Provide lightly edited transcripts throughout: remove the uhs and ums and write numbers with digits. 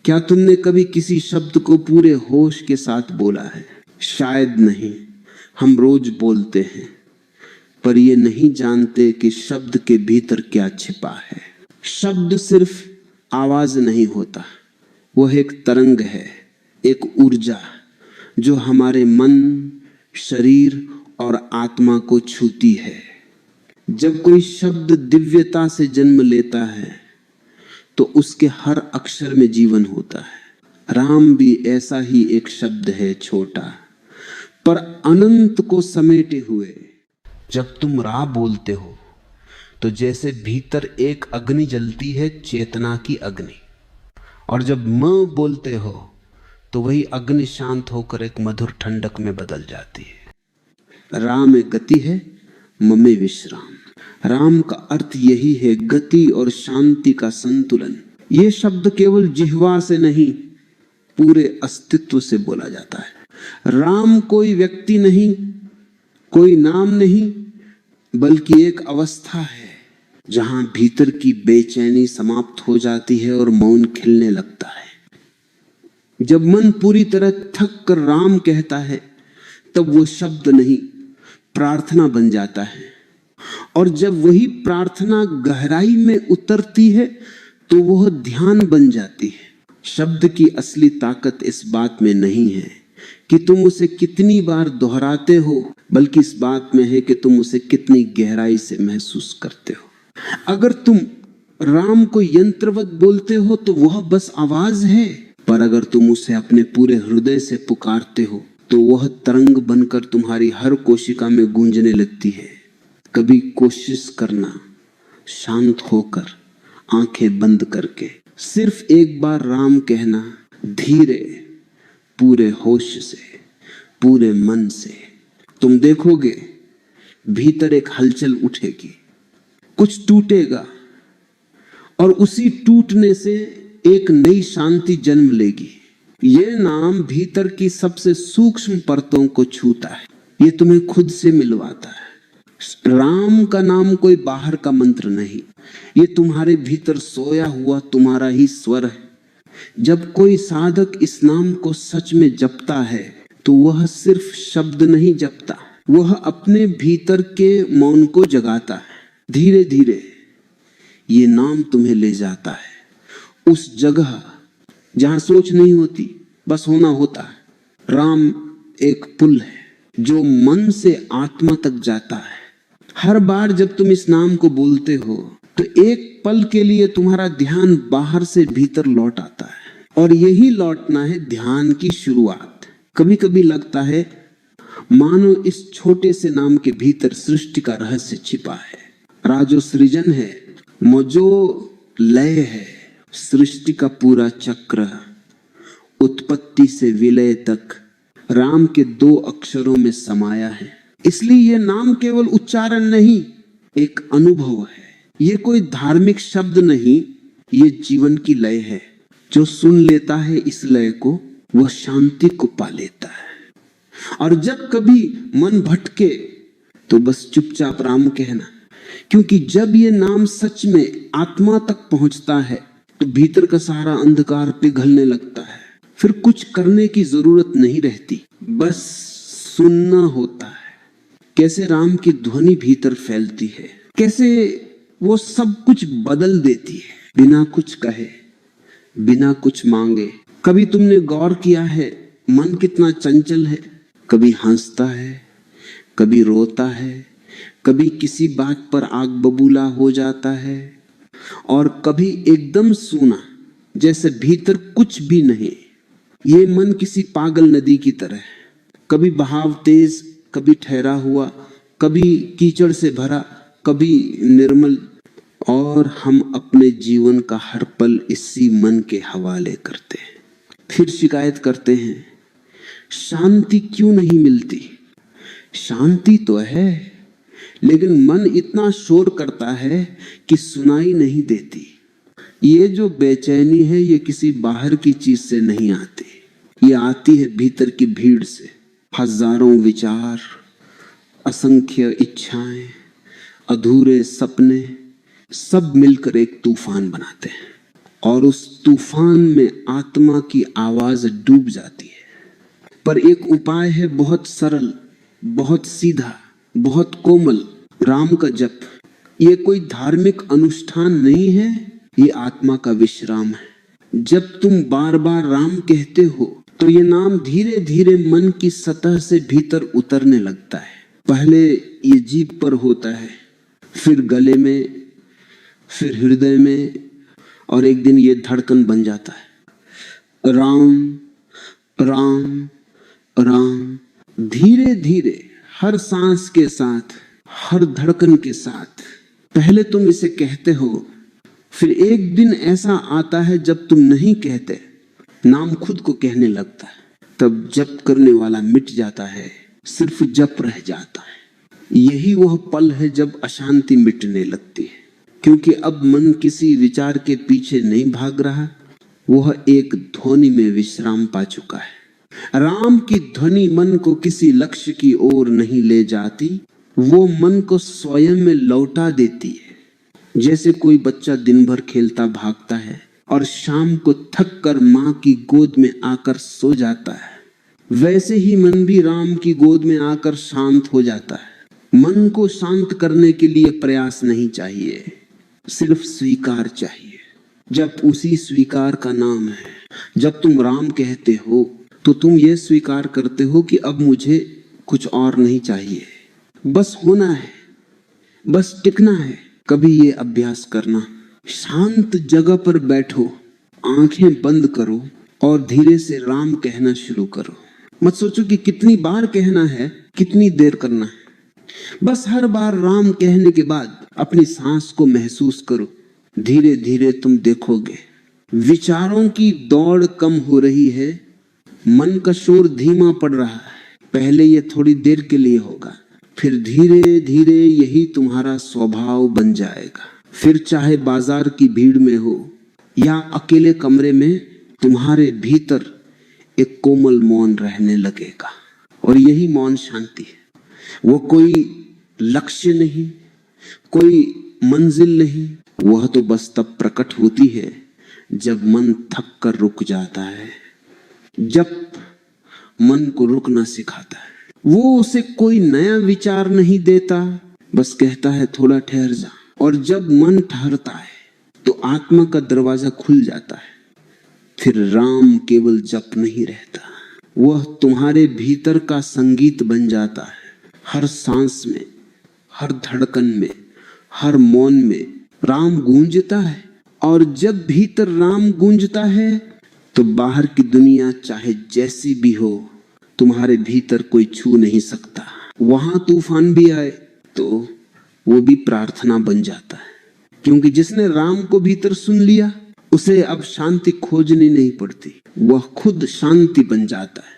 क्या तुमने कभी किसी शब्द को पूरे होश के साथ बोला है? शायद नहीं। हम रोज बोलते हैं, पर ये नहीं जानते कि शब्द के भीतर क्या छिपा है। शब्द सिर्फ आवाज नहीं होता, वह एक तरंग है, एक ऊर्जा जो हमारे मन, शरीर और आत्मा को छूती है। जब कोई शब्द दिव्यता से जन्म लेता है तो उसके हर अक्षर में जीवन होता है। राम भी ऐसा ही एक शब्द है, छोटा पर अनंत को समेटे हुए। जब तुम रा बोलते हो तो जैसे भीतर एक अग्नि जलती है, चेतना की अग्नि, और जब म बोलते हो तो वही अग्नि शांत होकर एक मधुर ठंडक में बदल जाती है। रा में गति है, म में विश्राम। राम का अर्थ यही है, गति और शांति का संतुलन। ये शब्द केवल जिह्वा से नहीं, पूरे अस्तित्व से बोला जाता है। राम कोई व्यक्ति नहीं, कोई नाम नहीं, बल्कि एक अवस्था है जहां भीतर की बेचैनी समाप्त हो जाती है और मौन खिलने लगता है। जब मन पूरी तरह थक कर राम कहता है, तब वो शब्द नहीं, प्रार्थना बन जाता है। और जब वही प्रार्थना गहराई में उतरती है तो वह ध्यान बन जाती है। शब्द की असली ताकत इस बात में नहीं है कि तुम उसे कितनी बार दोहराते हो, बल्कि इस बात में है कि तुम उसे कितनी गहराई से महसूस करते हो। अगर तुम राम को यंत्रवत बोलते हो तो वह बस आवाज है, पर अगर तुम उसे अपने पूरे हृदय से पुकारते हो तो वह तरंग बनकर तुम्हारी हर कोशिका में गूंजने लगती है। कभी कोशिश करना, शांत होकर, आंखें बंद करके, सिर्फ एक बार राम कहना, धीरे, पूरे होश से, पूरे मन से। तुम देखोगे भीतर एक हलचल उठेगी, कुछ टूटेगा और उसी टूटने से एक नई शांति जन्म लेगी। ये नाम भीतर की सबसे सूक्ष्म परतों को छूता है, ये तुम्हें खुद से मिलवाता है। राम का नाम कोई बाहर का मंत्र नहीं, ये तुम्हारे भीतर सोया हुआ तुम्हारा ही स्वर है। जब कोई साधक इस नाम को सच में जपता है तो वह सिर्फ शब्द नहीं जपता, वह अपने भीतर के मौन को जगाता है। धीरे धीरे ये नाम तुम्हें ले जाता है उस जगह जहां सोच नहीं होती, बस होना होता है। राम एक पुल है जो मन से आत्मा तक जाता है। हर बार जब तुम इस नाम को बोलते हो तो एक पल के लिए तुम्हारा ध्यान बाहर से भीतर लौट आता है, और यही लौटना है ध्यान की शुरुआत। कभी कभी लगता है मानो इस छोटे से नाम के भीतर सृष्टि का रहस्य छिपा है। राजो सृजन है, मौजो लय है, सृष्टि का पूरा चक्र उत्पत्ति से विलय तक राम के 2 अक्षरों में समाया है। इसलिए यह नाम केवल उच्चारण नहीं, एक अनुभव है। ये कोई धार्मिक शब्द नहीं, ये जीवन की लय है। जो सुन लेता है इस लय को, वह शांति को पा लेता है। और जब कभी मन भटके तो बस चुपचाप राम कहना, क्योंकि जब ये नाम सच में आत्मा तक पहुंचता है तो भीतर का सारा अंधकार पिघलने लगता है। फिर कुछ करने की जरूरत नहीं रहती, बस सुनना होता है। कैसे राम की ध्वनि भीतर फैलती है, कैसे वो सब कुछ बदल देती है, बिना कुछ कहे, बिना कुछ मांगे। कभी तुमने गौर किया है मन कितना चंचल है? कभी हंसता है, कभी रोता है, कभी किसी बात पर आग बबूला हो जाता है, और कभी एकदम सूना, जैसे भीतर कुछ भी नहीं। ये मन किसी पागल नदी की तरह, कभी बहाव तेज, कभी ठहरा हुआ, कभी कीचड़ से भरा, कभी निर्मल। और हम अपने जीवन का हर पल इसी मन के हवाले करते हैं। फिर शिकायत करते हैं, शांति क्यों नहीं मिलती? शांति तो है, लेकिन मन इतना शोर करता है कि सुनाई नहीं देती। ये जो बेचैनी है, ये किसी बाहर की चीज से नहीं आती, ये आती है भीतर की भीड़ से। हजारों विचार, असंख्य इच्छाएं, अधूरे सपने, सब मिलकर एक तूफान बनाते हैं। और उस तूफान में आत्मा की आवाज डूब जाती है। पर एक उपाय है, बहुत सरल, बहुत सीधा, बहुत कोमल, राम का जप। ये कोई धार्मिक अनुष्ठान नहीं है, ये आत्मा का विश्राम है। जब तुम बार बार राम कहते हो तो ये नाम धीरे धीरे मन की सतह से भीतर उतरने लगता है। पहले ये जीभ पर होता है, फिर गले में, फिर हृदय में, और एक दिन ये धड़कन बन जाता है। राम राम राम। धीरे धीरे, हर सांस के साथ, हर धड़कन के साथ। पहले तुम इसे कहते हो, फिर एक दिन ऐसा आता है जब तुम नहीं कहते, नाम खुद को कहने लगता है। तब जप करने वाला मिट जाता है, सिर्फ जप रह जाता है। यही वह पल है जब अशांति मिटने लगती है, क्योंकि अब मन किसी विचार के पीछे नहीं भाग रहा, वह एक ध्वनि में विश्राम पा चुका है। राम की ध्वनि मन को किसी लक्ष्य की ओर नहीं ले जाती, वो मन को स्वयं में लौटा देती है। जैसे कोई बच्चा दिन भर खेलता भागता है और शाम को थक कर माँ की गोद में आकर सो जाता है, वैसे ही मन भी राम की गोद में आकर शांत हो जाता है। मन को शांत करने के लिए प्रयास नहीं चाहिए, सिर्फ स्वीकार चाहिए। जब उसी स्वीकार का नाम है। जब तुम राम कहते हो तो तुम ये स्वीकार करते हो कि अब मुझे कुछ और नहीं चाहिए, बस होना है, बस टिकना है। कभी ये अभ्यास करना, शांत जगह पर बैठो, आंखें बंद करो और धीरे से राम कहना शुरू करो। मत सोचो कि कितनी बार कहना है, कितनी देर करना है। बस हर बार राम कहने के बाद अपनी सांस को महसूस करो। धीरे धीरे तुम देखोगे विचारों की दौड़ कम हो रही है, मन का शोर धीमा पड़ रहा है। पहले ये थोड़ी देर के लिए होगा, फिर धीरे धीरे यही तुम्हारा स्वभाव बन जाएगा। फिर चाहे बाजार की भीड़ में हो या अकेले कमरे में, तुम्हारे भीतर एक कोमल मौन रहने लगेगा। और यही मौन शांति है। वो कोई लक्ष्य नहीं, कोई मंजिल नहीं, वह तो बस तब प्रकट होती है जब मन थक कर रुक जाता है। जब मन को रुकना सिखाता है, वो उसे कोई नया विचार नहीं देता, बस कहता है थोड़ा ठहर जा। और जब मन ठहरता है तो आत्मा का दरवाजा खुल जाता है। फिर राम केवल जप नहीं रहता, वह तुम्हारे भीतर का संगीत बन जाता है। हर सांस में, हर धड़कन में, हर मौन में राम गूंजता है। और जब भीतर राम गूंजता है तो बाहर की दुनिया चाहे जैसी भी हो, तुम्हारे भीतर कोई छू नहीं सकता। वहां तूफान भी आए तो वो भी प्रार्थना बन जाता है, क्योंकि जिसने राम को भीतर सुन लिया उसे अब शांति खोजनी नहीं पड़ती, वह खुद शांति बन जाता है।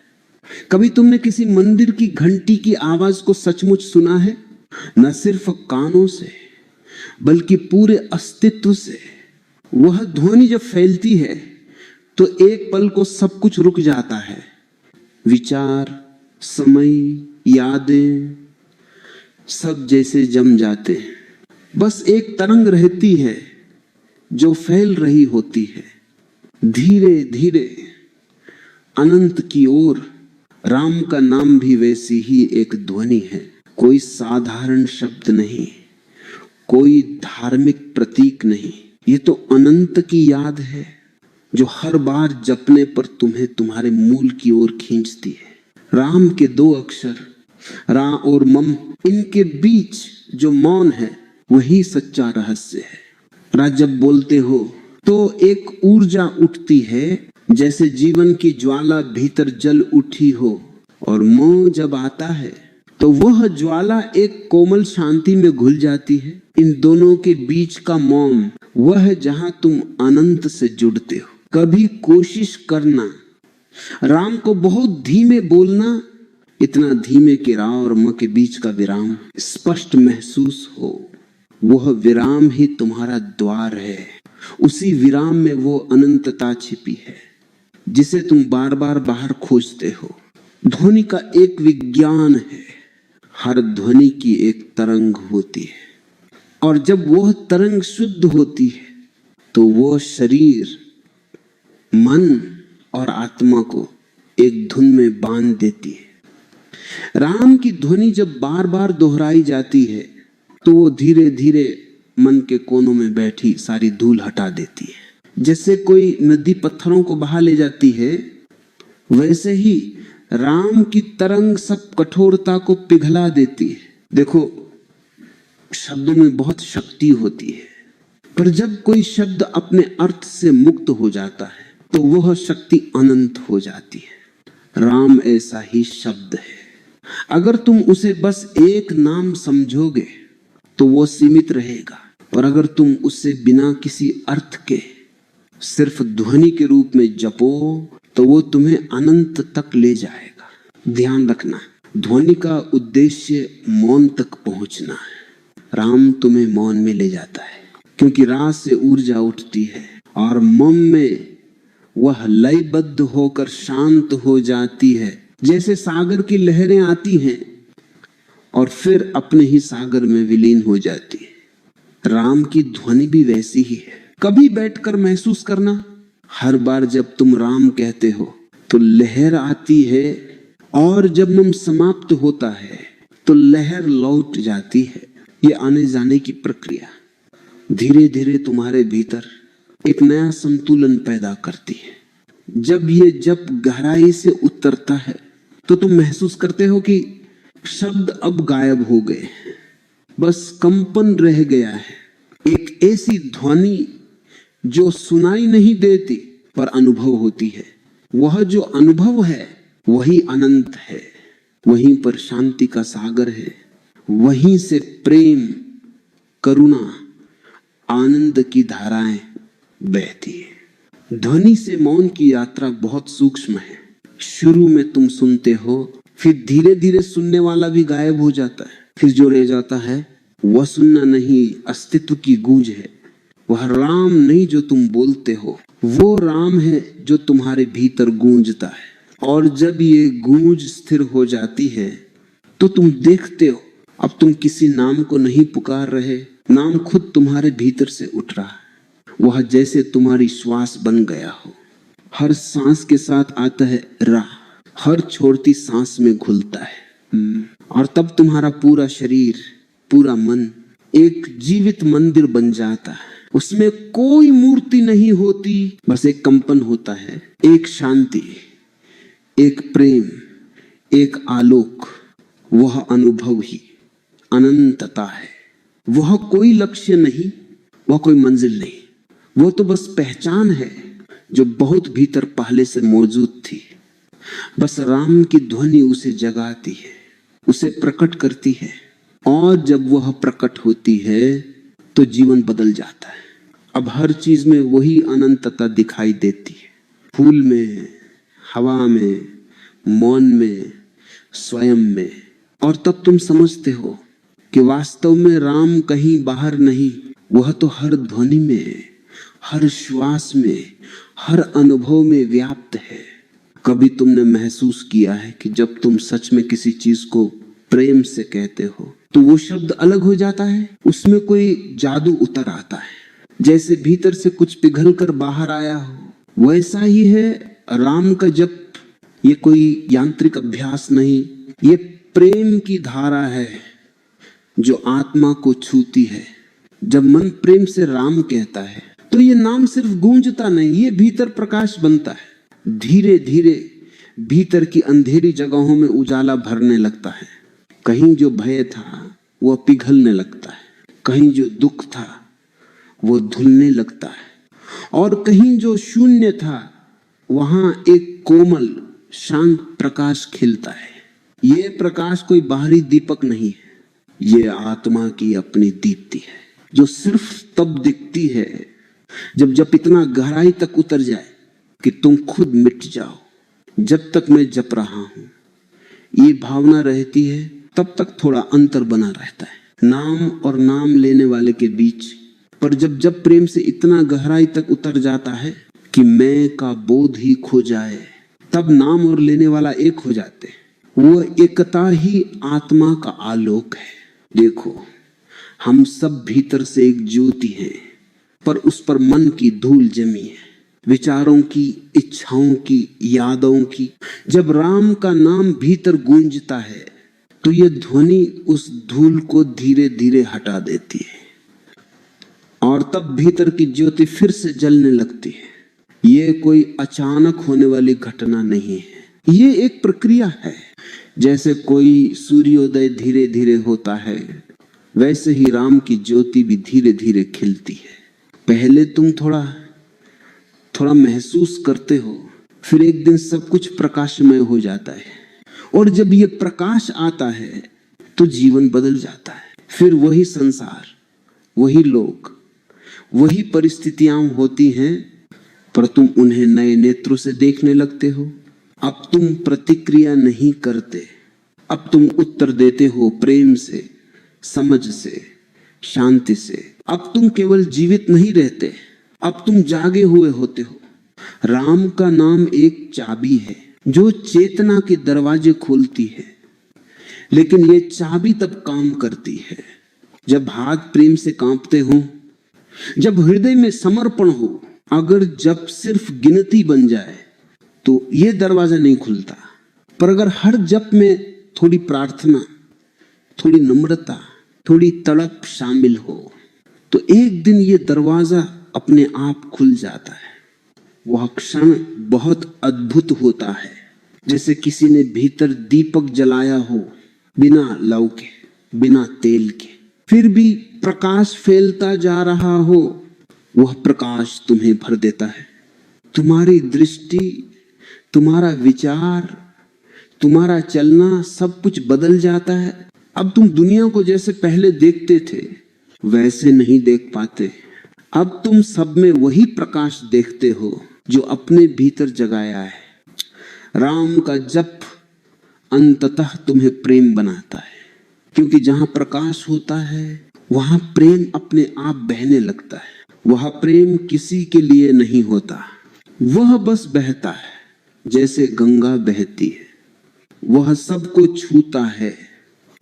कभी तुमने किसी मंदिर की घंटी की आवाज को सचमुच सुना है? न सिर्फ कानों से बल्कि पूरे अस्तित्व से। वह ध्वनि जब फैलती है तो एक पल को सब कुछ रुक जाता है। विचार, समय, यादें सब जैसे जम जाते हैं। बस एक तरंग रहती है जो फैल रही होती है धीरे धीरे अनंत की ओर। राम का नाम भी वैसी ही एक ध्वनि है, कोई साधारण शब्द नहीं, कोई धार्मिक प्रतीक नहीं। ये तो अनंत की याद है जो हर बार जपने पर तुम्हें तुम्हारे मूल की ओर खींचती है। राम के दो अक्षर रा और मम, इनके बीच जो मौन है वही सच्चा रहस्य है। रा जब बोलते हो तो एक ऊर्जा उठती है, जैसे जीवन की ज्वाला भीतर जल उठी हो। और मोह जब आता है तो वह ज्वाला एक कोमल शांति में घुल जाती है। इन दोनों के बीच का मौन वह है जहां तुम अनंत से जुड़ते हो। कभी कोशिश करना राम को बहुत धीमे बोलना, इतना धीमे कि रा और म के बीच का विराम स्पष्ट महसूस हो। वह विराम ही तुम्हारा द्वार है। उसी विराम में वो अनंतता छिपी है जिसे तुम बार बार बाहर खोजते हो। ध्वनि का एक विज्ञान है, हर ध्वनि की एक तरंग होती है, और जब वह तरंग शुद्ध होती है तो वो शरीर, मन और आत्मा को एक धुन में बांध देती है। राम की ध्वनि जब बार बार दोहराई जाती है तो वो धीरे धीरे मन के कोनों में बैठी सारी धूल हटा देती है। जैसे कोई नदी पत्थरों को बहा ले जाती है, वैसे ही राम की तरंग सब कठोरता को पिघला देती है। देखो, शब्दों में बहुत शक्ति होती है, पर जब कोई शब्द अपने अर्थ से मुक्त हो जाता है तो वह शक्ति अनंत हो जाती है। राम ऐसा ही शब्द है। अगर तुम उसे बस एक नाम समझोगे तो वो सीमित रहेगा, और अगर तुम उसे बिना किसी अर्थ के सिर्फ ध्वनि के रूप में जपो तो वो तुम्हें अनंत तक ले जाएगा। ध्यान रखना, ध्वनि का उद्देश्य मौन तक पहुंचना है। राम तुम्हें मौन में ले जाता है, क्योंकि रात से ऊर्जा उठती है और मौन में वह लयबद्ध होकर शांत हो जाती है। जैसे सागर की लहरें आती हैं और फिर अपने ही सागर में विलीन हो जाती है। राम की ध्वनि भी वैसी ही है। कभी बैठकर महसूस करना, हर बार जब तुम राम कहते हो तो लहर आती है, और जब मन समाप्त होता है तो लहर लौट जाती है। ये आने जाने की प्रक्रिया धीरे धीरे तुम्हारे भीतर एक नया संतुलन पैदा करती है। जब ये जप गहराई से उतरता है तो तुम महसूस करते हो कि शब्द अब गायब हो गए, बस कंपन रह गया है। एक ऐसी ध्वनि जो सुनाई नहीं देती पर अनुभव होती है। वह जो अनुभव है वही अनंत है, वहीं पर शांति का सागर है, वहीं से प्रेम, करुणा, आनंद की धाराएं बहती है। ध्वनि से मौन की यात्रा बहुत सूक्ष्म है। शुरू में तुम सुनते हो, फिर धीरे धीरे सुनने वाला भी गायब हो जाता है। फिर जो रह जाता है वह सुनना नहीं, अस्तित्व की गूंज है। वह राम नहीं जो तुम बोलते हो, वो राम है जो तुम्हारे भीतर गूंजता है। और जब ये गूंज स्थिर हो जाती है तो तुम देखते हो अब तुम किसी नाम को नहीं पुकार रहे, नाम खुद तुम्हारे भीतर से उठ रहा है। वह जैसे तुम्हारी श्वास बन गया हो। हर सांस के साथ आता है रा, हर छोड़ती सांस में घुलता है। और तब तुम्हारा पूरा शरीर, पूरा मन एक जीवित मंदिर बन जाता है। उसमें कोई मूर्ति नहीं होती, बस एक कंपन होता है, एक शांति, एक प्रेम, एक आलोक। वह अनुभव ही अनंतता है। वह कोई लक्ष्य नहीं, वह कोई मंजिल नहीं, वो तो बस पहचान है जो बहुत भीतर पहले से मौजूद थी। बस राम की ध्वनि उसे जगाती है, उसे प्रकट करती है, और जब वह प्रकट होती है तो जीवन बदल जाता है। अब हर चीज में वही अनंतता दिखाई देती है। फूल में, हवा में, मौन में, स्वयं में। और तब तुम समझते हो कि वास्तव में राम कहीं बाहर नहीं, वह तो हर ध्वनि में, हर श्वास में, हर अनुभव में व्याप्त है। कभी तुमने महसूस किया है कि जब तुम सच में किसी चीज को प्रेम से कहते हो तो वो शब्द अलग हो जाता है, उसमें कोई जादू उतर आता है, जैसे भीतर से कुछ पिघल कर बाहर आया हो। वैसा ही है राम का जप। ये कोई यांत्रिक अभ्यास नहीं, ये प्रेम की धारा है जो आत्मा को छूती है। जब मन प्रेम से राम कहता है तो ये नाम सिर्फ गूंजता नहीं, ये भीतर प्रकाश बनता है। धीरे धीरे भीतर की अंधेरी जगहों में उजाला भरने लगता है। कहीं जो भय था वह पिघलने लगता है, कहीं जो दुख था वो धुलने लगता है, और कहीं जो शून्य था वहां एक कोमल शांत प्रकाश खिलता है। ये प्रकाश कोई बाहरी दीपक नहीं है, ये आत्मा की अपनी दीप्ति है, जो सिर्फ तब दिखती है जब इतना गहराई तक उतर जाए कि तुम खुद मिट जाओ। जब तक मैं जप रहा हूं ये भावना रहती है, तब तक थोड़ा अंतर बना रहता है नाम और नाम लेने वाले के बीच। पर जब प्रेम से इतना गहराई तक उतर जाता है कि मैं का बोध ही खो जाए, तब नाम और लेने वाला एक हो जाते हैं। वो एकता ही आत्मा का आलोक है। देखो, हम सब भीतर से एक ज्योति हैं, पर उस पर मन की धूल जमी है, विचारों की, इच्छाओं की, यादों की। जब राम का नाम भीतर गूंजता है तो यह ध्वनि उस धूल को धीरे धीरे हटा देती है और तब भीतर की ज्योति फिर से जलने लगती है। ये कोई अचानक होने वाली घटना नहीं है, ये एक प्रक्रिया है। जैसे कोई सूर्योदय धीरे धीरे होता है, वैसे ही राम की ज्योति भी धीरे धीरे खिलती है। पहले तुम थोड़ा थोड़ा महसूस करते हो, फिर एक दिन सब कुछ प्रकाशमय हो जाता है और जब ये प्रकाश आता है तो जीवन बदल जाता है। फिर वही संसार, वही लोग, वही परिस्थितियां होती हैं, पर तुम उन्हें नए नेत्रों से देखने लगते हो। अब तुम प्रतिक्रिया नहीं करते, अब तुम उत्तर देते हो प्रेम से, समझ से, शांति से। अब तुम केवल जीवित नहीं रहते, अब तुम जागे हुए होते हो। राम का नाम एक चाबी है जो चेतना के दरवाजे खोलती है, लेकिन ये चाबी तब काम करती है जब हाथ प्रेम से कांपते हो, जब हृदय में समर्पण हो। अगर जब सिर्फ गिनती बन जाए तो ये दरवाजा नहीं खुलता, पर अगर हर जप में थोड़ी प्रार्थना, थोड़ी नम्रता, थोड़ी तड़प शामिल हो तो एक दिन ये दरवाजा अपने आप खुल जाता है। वह क्षण बहुत अद्भुत होता है, जैसे किसी ने भीतर दीपक जलाया हो, बिना लौ के, बिना तेल के, फिर भी प्रकाश फैलता जा रहा हो। वह प्रकाश तुम्हें भर देता है। तुम्हारी दृष्टि, तुम्हारा विचार, तुम्हारा चलना, सब कुछ बदल जाता है। अब तुम दुनिया को जैसे पहले देखते थे वैसे नहीं देख पाते। अब तुम सब में वही प्रकाश देखते हो जो अपने भीतर जगाया है। राम का जप अंततः तुम्हें प्रेम बनाता है, क्योंकि जहां प्रकाश होता है वहां प्रेम अपने आप बहने लगता है। वह प्रेम किसी के लिए नहीं होता, वह बस बहता है जैसे गंगा बहती है। वह सबको छूता है,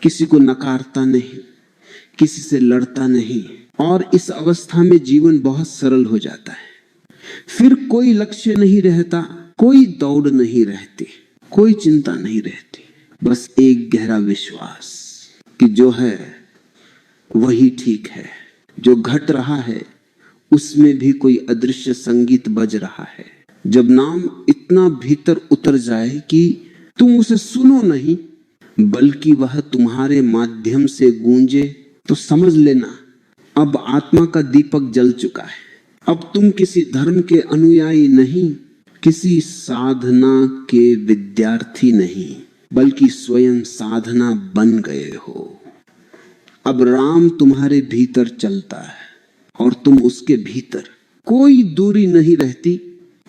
किसी को नकारता नहीं, किसी से लड़ता नहीं, और इस अवस्था में जीवन बहुत सरल हो जाता है। फिर कोई लक्ष्य नहीं रहता, कोई दौड़ नहीं रहती, कोई चिंता नहीं रहती, बस एक गहरा विश्वास कि जो है वही ठीक है। जो घट रहा है उसमें भी कोई अदृश्य संगीत बज रहा है। जब नाम इतना भीतर उतर जाए कि तुम उसे सुनो नहीं, बल्कि वह तुम्हारे माध्यम से गूंजे, तो समझ लेना अब आत्मा का दीपक जल चुका है। अब तुम किसी धर्म के अनुयायी नहीं, किसी साधना के विद्यार्थी नहीं, बल्कि स्वयं साधना बन गए हो। अब राम तुम्हारे भीतर चलता है और तुम उसके भीतर। कोई दूरी नहीं रहती,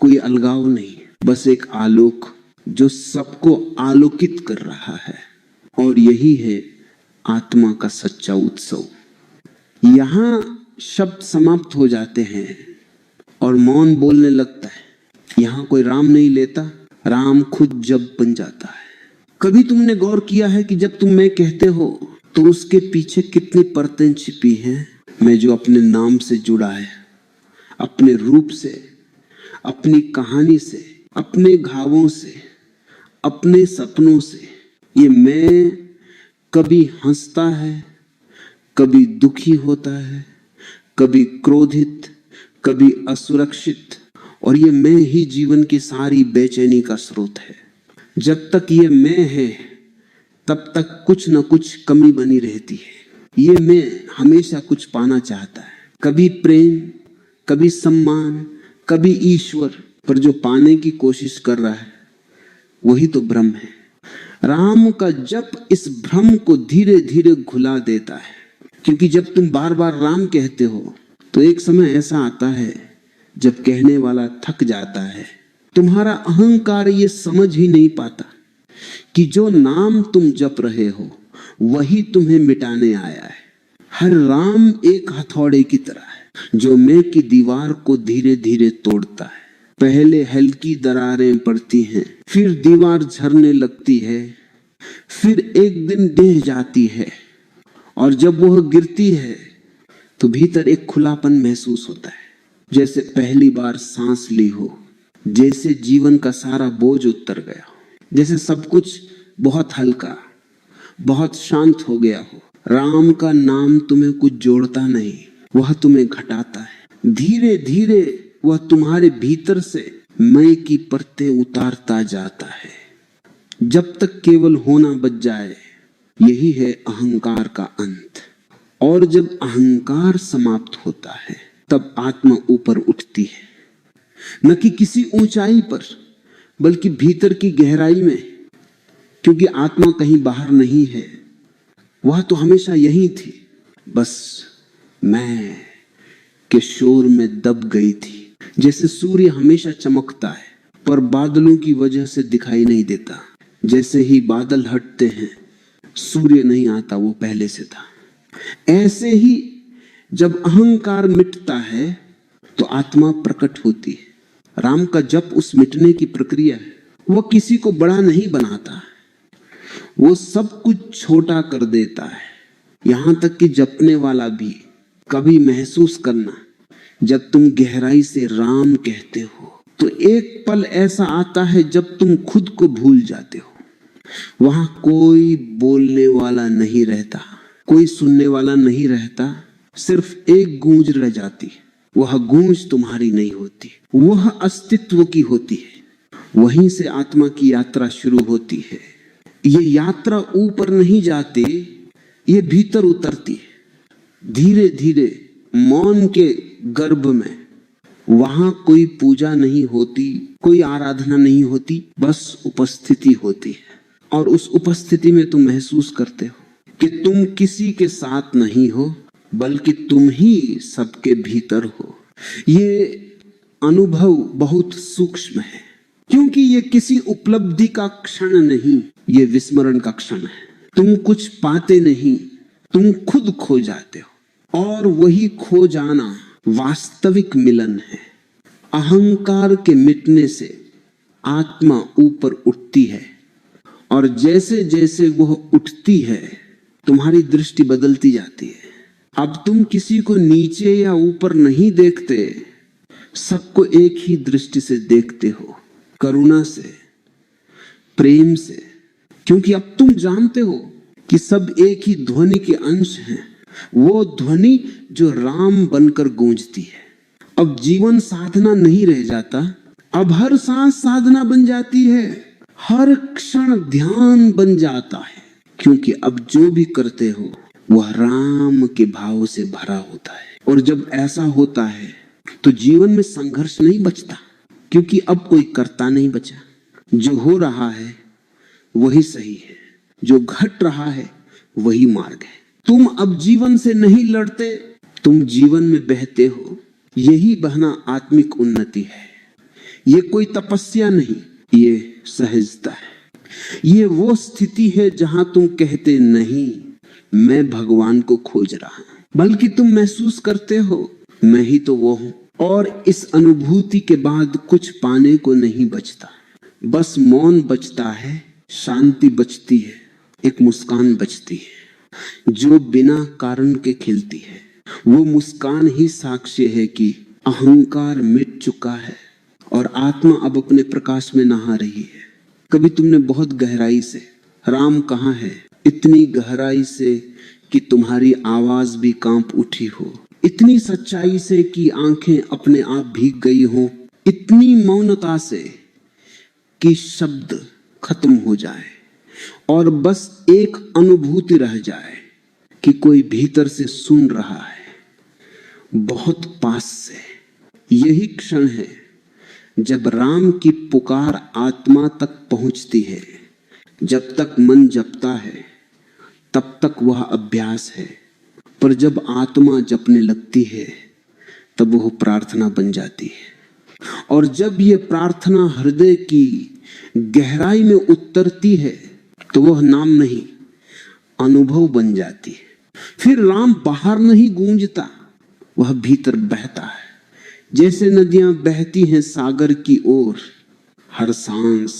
कोई अलगाव नहीं, बस एक आलोक जो सबको आलोकित कर रहा है। और यही है आत्मा का सच्चा उत्सव। यहां शब्द समाप्त हो जाते हैं और मौन बोलने लगता है। यहां कोई राम नहीं लेता, राम खुद जब बन जाता है। कभी तुमने गौर किया है कि जब तुम मैं कहते हो तो उसके पीछे कितनी परतें छिपी हैं? मैं जो अपने नाम से जुड़ा है, अपने रूप से, अपनी कहानी से, अपने घावों से, अपने सपनों से। ये मैं कभी हंसता है, कभी दुखी होता है, कभी क्रोधित, कभी असुरक्षित, और ये मैं ही जीवन की सारी बेचैनी का स्रोत है। जब तक ये मैं है तब तक कुछ न कुछ कमी बनी रहती है। ये मैं हमेशा कुछ पाना चाहता है, कभी प्रेम, कभी सम्मान, कभी ईश्वर, पर जो पाने की कोशिश कर रहा है वही तो भ्रम है। राम का जप इस भ्रम को धीरे धीरे घुला देता है, क्योंकि जब तुम बार बार राम कहते हो तो एक समय ऐसा आता है जब कहने वाला थक जाता है। तुम्हारा अहंकार ये समझ ही नहीं पाता कि जो नाम तुम जप रहे हो वही तुम्हें मिटाने आया है। हर राम एक हथौड़े की तरह है जो मैं की दीवार को धीरे धीरे तोड़ता है। पहले हल्की दरारें पड़ती हैं, फिर दीवार झरने लगती है, फिर एक दिन ढह जाती है, और जब वह गिरती है तो भीतर एक खुलापन महसूस होता है। जैसे पहली बार सांस ली हो, जैसे जीवन का सारा बोझ उतर गया हो, जैसे सब कुछ बहुत हल्का, बहुत शांत हो गया हो। राम का नाम तुम्हें कुछ जोड़ता नहीं, वह तुम्हें घटाता है। धीरे धीरे वह तुम्हारे भीतर से मैं की परतें उतारता जाता है, जब तक केवल होना बच जाए। यही है अहंकार का अंत। और जब अहंकार समाप्त होता है तब आत्मा ऊपर उठती है, न कि किसी ऊंचाई पर, बल्कि भीतर की गहराई में। क्योंकि आत्मा कहीं बाहर नहीं है, वह तो हमेशा यही थी, बस मैं के शोर में दब गई थी। जैसे सूर्य हमेशा चमकता है पर बादलों की वजह से दिखाई नहीं देता, जैसे ही बादल हटते हैं सूर्य नहीं आता, वो पहले से था। ऐसे ही जब अहंकार मिटता है तो आत्मा प्रकट होती है। राम का जप उस मिटने की प्रक्रिया है। वह किसी को बड़ा नहीं बनाता, वो सब कुछ छोटा कर देता है। यहां तक कि जपने वाला भी। कभी महसूस करना, जब तुम गहराई से राम कहते हो तो एक पल ऐसा आता है जब तुम खुद को भूल जाते हो। वहां कोई बोलने वाला नहीं रहता, कोई सुनने वाला नहीं रहता, सिर्फ एक गूंज रह जाती। वह गूंज तुम्हारी नहीं होती, वह अस्तित्व की होती है। वहीं से आत्मा की यात्रा शुरू होती है। ये यात्रा ऊपर नहीं जाती, ये भीतर उतरती है धीरे धीरे, मौन के गर्भ में। वहां कोई पूजा नहीं होती, कोई आराधना नहीं होती, बस उपस्थिति होती है। और उस उपस्थिति में तुम महसूस करते हो कि तुम किसी के साथ नहीं हो, बल्कि तुम ही सबके भीतर हो। ये अनुभव बहुत सूक्ष्म है, क्योंकि ये किसी उपलब्धि का क्षण नहीं, ये विस्मरण का क्षण है। तुम कुछ पाते नहीं, तुम खुद खो जाते हो, और वही खो जाना वास्तविक मिलन है। अहंकार के मिटने से आत्मा ऊपर उठती है, और जैसे जैसे वह उठती है तुम्हारी दृष्टि बदलती जाती है। अब तुम किसी को नीचे या ऊपर नहीं देखते, सबको एक ही दृष्टि से देखते हो, करुणा से, प्रेम से। क्योंकि अब तुम जानते हो कि सब एक ही ध्वनि के अंश हैं, वो ध्वनि जो राम बनकर गूंजती है। अब जीवन साधना नहीं रह जाता, अब हर सांस साधना बन जाती है, हर क्षण ध्यान बन जाता है। क्योंकि अब जो भी करते हो वह राम के भाव से भरा होता है। और जब ऐसा होता है तो जीवन में संघर्ष नहीं बचता, क्योंकि अब कोई कर्ता नहीं बचा। जो हो रहा है वही सही है, जो घट रहा है वही मार्ग है। तुम अब जीवन से नहीं लड़ते, तुम जीवन में बहते हो। यही बहना आत्मिक उन्नति है। ये कोई तपस्या नहीं, ये सहजता है। ये वो स्थिति है जहां तुम कहते नहीं मैं भगवान को खोज रहा हूं, बल्कि तुम महसूस करते हो मैं ही तो वो हूं। और इस अनुभूति के बाद कुछ पाने को नहीं बचता, बस मौन बचता है, शांति बचती है, एक मुस्कान बचती है जो बिना कारण के खिलती है। वो मुस्कान ही साक्ष्य है कि अहंकार मिट चुका है और आत्मा अब अपने प्रकाश में नहा रही है। कभी तुमने बहुत गहराई से राम कहाँ है, इतनी गहराई से कि तुम्हारी आवाज भी कांप उठी हो, इतनी सच्चाई से कि आंखें अपने आप भीग गई हो, इतनी मौनता से कि शब्द खत्म हो जाए और बस एक अनुभूति रह जाए कि कोई भीतर से सुन रहा है, बहुत पास से। यही क्षण है जब राम की पुकार आत्मा तक पहुंचती है। जब तक मन जपता है तब तक वह अभ्यास है, पर जब आत्मा जपने लगती है तब वह प्रार्थना बन जाती है। और जब यह प्रार्थना हृदय की गहराई में उतरती है तो वह नाम नहीं, अनुभव बन जाती है। फिर राम बाहर नहीं गूंजता, वह भीतर बहता है। जैसे नदियां बहती हैं सागर की ओर, हर सांस,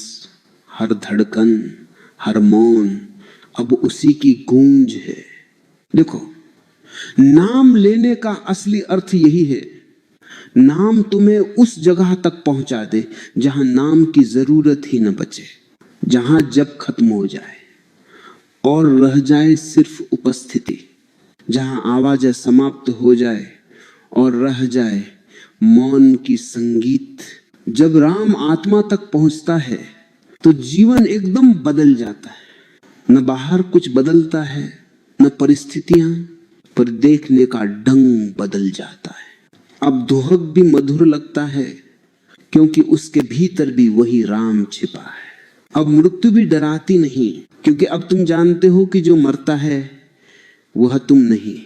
हर धड़कन, हर मौन अब उसी की गूंज है। देखो, नाम लेने का असली अर्थ यही है। नाम तुम्हें उस जगह तक पहुंचा दे जहां नाम की जरूरत ही न बचे, जहां जब खत्म हो जाए और रह जाए सिर्फ उपस्थिति, जहां आवाज़ समाप्त हो जाए और रह जाए मौन की संगीत। जब राम आत्मा तक पहुंचता है तो जीवन एकदम बदल जाता है। न बाहर कुछ बदलता है, न परिस्थितियां, पर देखने का ढंग बदल जाता है। अब दुहक भी मधुर लगता है क्योंकि उसके भीतर भी वही राम छिपा है। अब मृत्यु भी डराती नहीं क्योंकि अब तुम जानते हो कि जो मरता है वह तुम नहीं,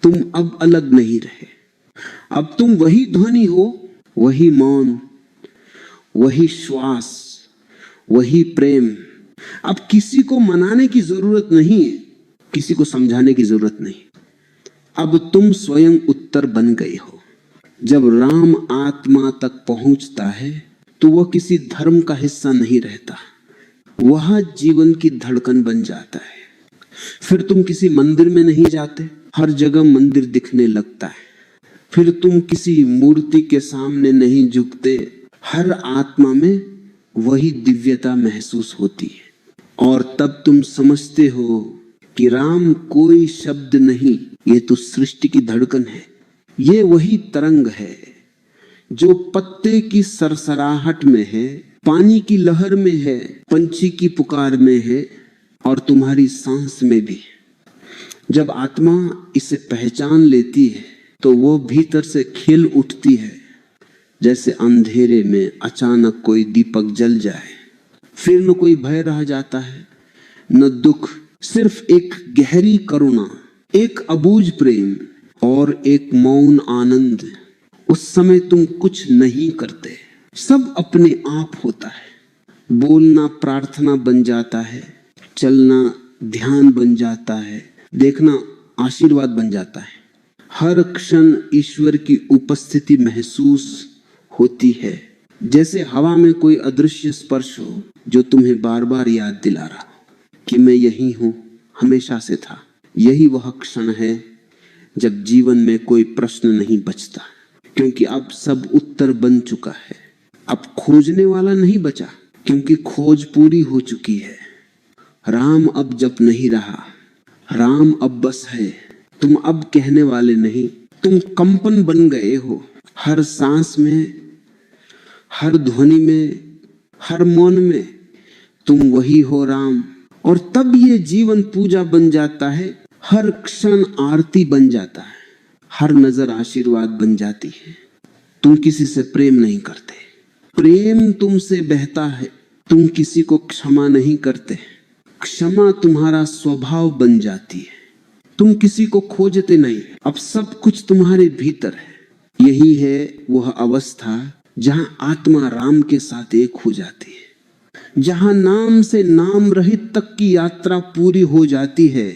तुम अब अलग नहीं रहे। अब तुम वही ध्वनि हो, वही मौन, वही श्वास, वही प्रेम। अब किसी को मनाने की जरूरत नहीं है, किसी को समझाने की जरूरत नहीं। अब तुम स्वयं उत्तर बन गए हो। जब राम आत्मा तक पहुंचता है तो वह किसी धर्म का हिस्सा नहीं रहता, वह जीवन की धड़कन बन जाता है। फिर तुम किसी मंदिर में नहीं जाते, हर जगह मंदिर दिखने लगता है। फिर तुम किसी मूर्ति के सामने नहीं झुकते, हर आत्मा में वही दिव्यता महसूस होती है। और तब तुम समझते हो कि राम कोई शब्द नहीं, ये तो सृष्टि की धड़कन है। ये वही तरंग है जो पत्ते की सरसराहट में है, पानी की लहर में है, पंछी की पुकार में है और तुम्हारी सांस में भी। जब आत्मा इसे पहचान लेती है तो वो भीतर से खिल उठती है, जैसे अंधेरे में अचानक कोई दीपक जल जाए। फिर न कोई भय रह जाता है, न दुख, सिर्फ एक गहरी करुणा, एक अबूझ प्रेम और एक मौन आनंद। उस समय तुम कुछ नहीं करते, सब अपने आप होता है। बोलना प्रार्थना बन जाता है, चलना ध्यान बन जाता है, देखना आशीर्वाद बन जाता है। हर क्षण ईश्वर की उपस्थिति महसूस होती है, जैसे हवा में कोई अदृश्य स्पर्श हो जो तुम्हें बार बार याद दिला रहा हो कि मैं यही हूं, हमेशा से था। यही वह क्षण है जब जीवन में कोई प्रश्न नहीं बचता, क्योंकि अब सब उत्तर बन चुका है। अब खोजने वाला नहीं बचा, क्योंकि खोज पूरी हो चुकी है। राम अब जप नहीं रहा, राम अब बस है। तुम अब कहने वाले नहीं, तुम कंपन बन गए हो। हर सांस में, हर ध्वनि में, हर मौन में तुम वही हो राम। और तब ये जीवन पूजा बन जाता है, हर क्षण आरती बन जाता है, हर नजर आशीर्वाद बन जाती है। तुम किसी से प्रेम नहीं करते, प्रेम तुमसे बहता है। तुम किसी को क्षमा नहीं करते, क्षमा तुम्हारा स्वभाव बन जाती है। तुम किसी को खोजते नहीं, अब सब कुछ तुम्हारे भीतर है। यही है वह अवस्था जहां आत्मा राम के साथ एक हो जाती है, जहां नाम से नाम रहित तक की यात्रा पूरी हो जाती है,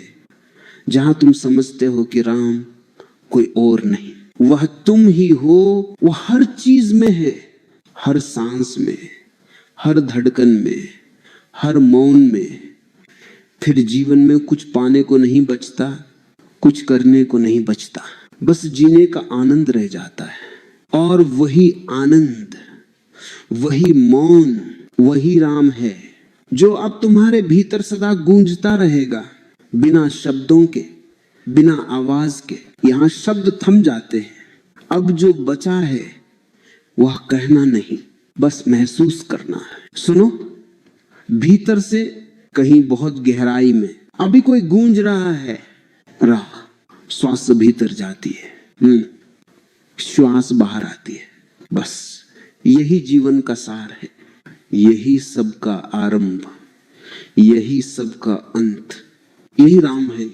जहां तुम समझते हो कि राम कोई और नहीं, वह तुम ही हो। वह हर चीज में है, हर सांस में, हर धड़कन में, हर मौन में। फिर जीवन में कुछ पाने को नहीं बचता, कुछ करने को नहीं बचता, बस जीने का आनंद रह जाता है। और वही आनंद, वही मौन, वही राम है जो अब तुम्हारे भीतर सदा गूंजता रहेगा, बिना शब्दों के, बिना आवाज के। यहाँ शब्द थम जाते हैं। अब जो बचा है वह कहना नहीं, बस महसूस करना है। सुनो, भीतर से कहीं बहुत गहराई में अभी कोई गूंज रहा है, राह श्वास भीतर जाती है, श्वास बाहर आती है। बस यही जीवन का सार है, यही सबका आरंभ, यही सबका अंत, यही राम है।